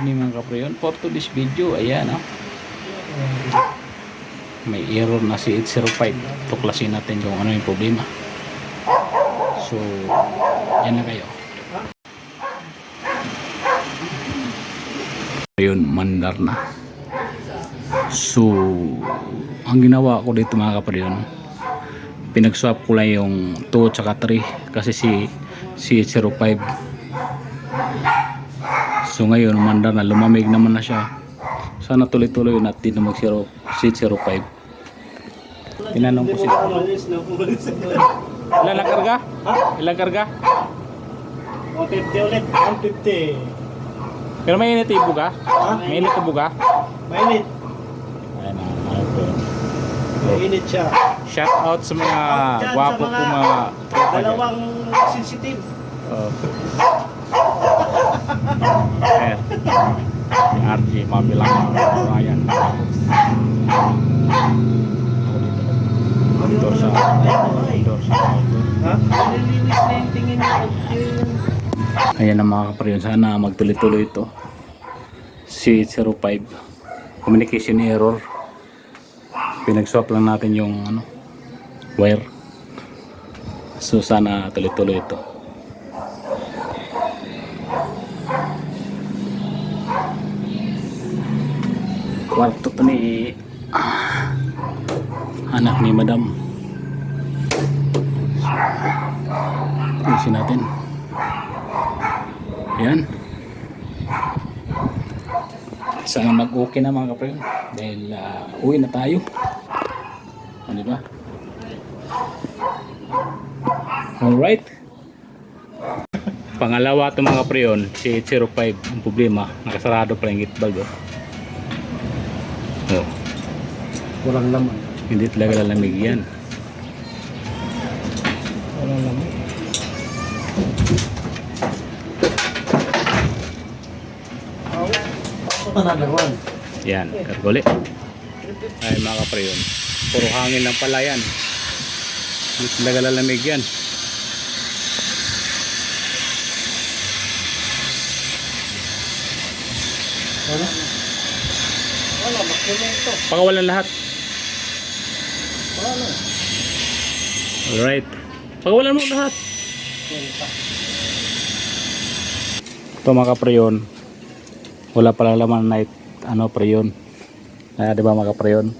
Ini mga kaprayon, for today's video, ayan may error na si 805. Tuklasin natin kung ano yung problema. So, yan na kayo. Ayun, mandar na. So, ang ginawa ko dito mga kaprayon, pinag-swap ko lang yung 2 tsaka 3 kasi si 805. So ngayon mandar na, lumamig naman na siya. Sana tuloy-tuloy natin na mag-805. Tinanong ko sila. Ilan lang karga? Ilang karga? 150 ulit, 150. Pero may init ibuga? May init ibuga? Mainit. Ayan na. Mainit siya. Shout out sa mga gwapo ko mga tropa dyan. Dalawang sensitive. Ayan. Yung RG, mabilang ayan. Outdoor sa Ha? Nalilinis na yung tingin mo. Ayan ang mga kaprayon, sana magtuloy-tuloy ito. Si 805 communication error. Pinag-swap lang natin yung wire. So sana tuloy-tuloy ito. Kwarto to ni anak ni madam. Ayusin natin. Ayan. Sana mag-okay na mga kaprayon dahil uwi na tayo. Ano ba? Alright. Pangalawa itong mga kaprayon, si 805. Ang problema, nakasarado pa yung gate valve. Oh. Walang laman. Hindi talaga lalamig yan. Walang laman. Another one. Yan, kargoli. Ay mga kaprayon, puro hangin lang pala yan. Hindi talaga lalamig yan. Wala. Wala, makinig ito. Pakawalan lahat. Wala. Alright. Pakawalan mo lahat. Ito mga kaprayon, wala pala laman night preyon. Di ba mga kaprayon?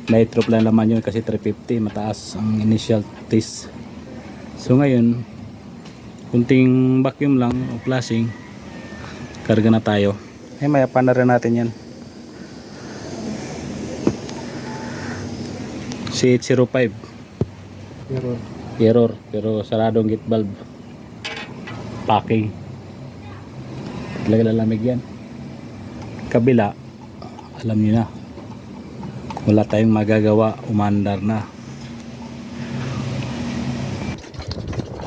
Nitro pala laman yun kasi 350 mataas ang initial test. So ngayon, kunting vacuum lang o flashing, karga na tayo. Ay mayapan na rin natin yan. Si 805 error pero saradong gate valve. Packing. Talaga lalamig yan. Kabila, alam niyo na, wala tayong magagawa, umandar na.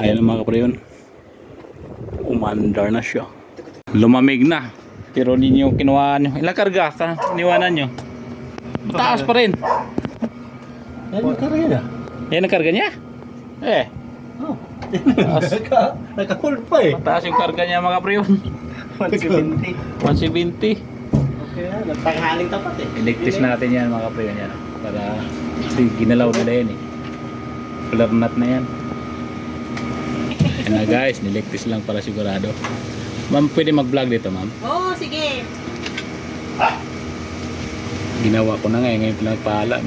Ayan ang mga kaprayon, umandar na siya, lumamig na. Pero ninyo kinuha nyo, ilang karga ka iniwanan nyo? Mataas pa rin. Yan yung karga na. Yan ang karga niya? Oh. Naka-hold pa eh. Mataas yung karga niya mga kaprayon. 170. 170. Okay, nagtanghaling tapat eh. Electric natin yan mga kaprayon yan. Para ginalaw na yan eh. Color nut na yan. Yan na guys, nilectric lang para sigurado. Ma'am, pwede mag-vlog dito ma'am? Oo, sige. Ginawa ko na ngayon pinagpaalam.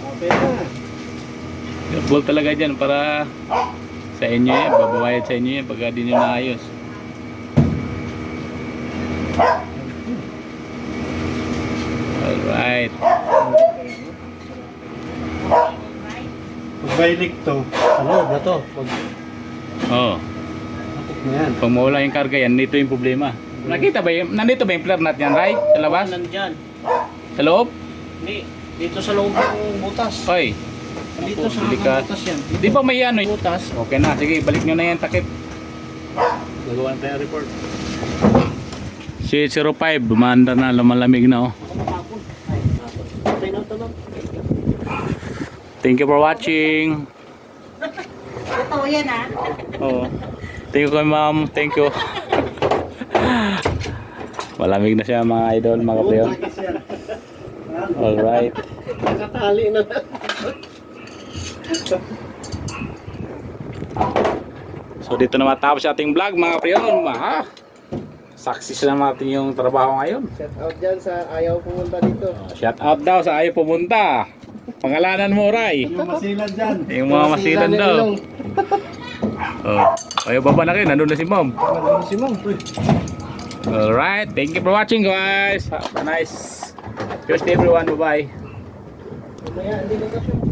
Okay na. Careful talaga dyan para sa inyo yan, bababayad sa inyo yan pagka di nyo naayos. Alright. Pag-bailik to, sa loob na to. Oh, Matik na yan. pag mawala yung karga yan, dito yung problema. Nakita ba yung, nandito ba yung flare nut yan, right? Sa labas? Nandyan. Sa loob? Hindi. Dito sa loob ng butas. Oy. Dito sa Delikado. butas yan. Di ba may ano? Butas. Okay na, sige, balik nyo na yan, takip. Gagawa tayo report. Si 805, bumanda na, lumalamig na oh. Patay na ito lang. Thank you for watching. Totoo yan ah. Oo. Thank you kay ma'am. Thank you. Malamig na siya mga idol, mga preyon. Alright. Nakatali na. So dito na matapos ating vlog mga preyon. Success na natin yung trabaho ngayon. Shout out dyan sa ayaw pumunta dito. Shout out daw sa ayaw pumunta. Pangalanan mo, Ray. Yung masilan dyan. Yung mga masilan daw. Ayaw baba na kayo. Nandun na si ma'am. Nandun si Ma'am. Alright. Thank you for watching guys. Have a nice Tuesday everyone. Bye-bye. Mamaya, hindi ko kasi.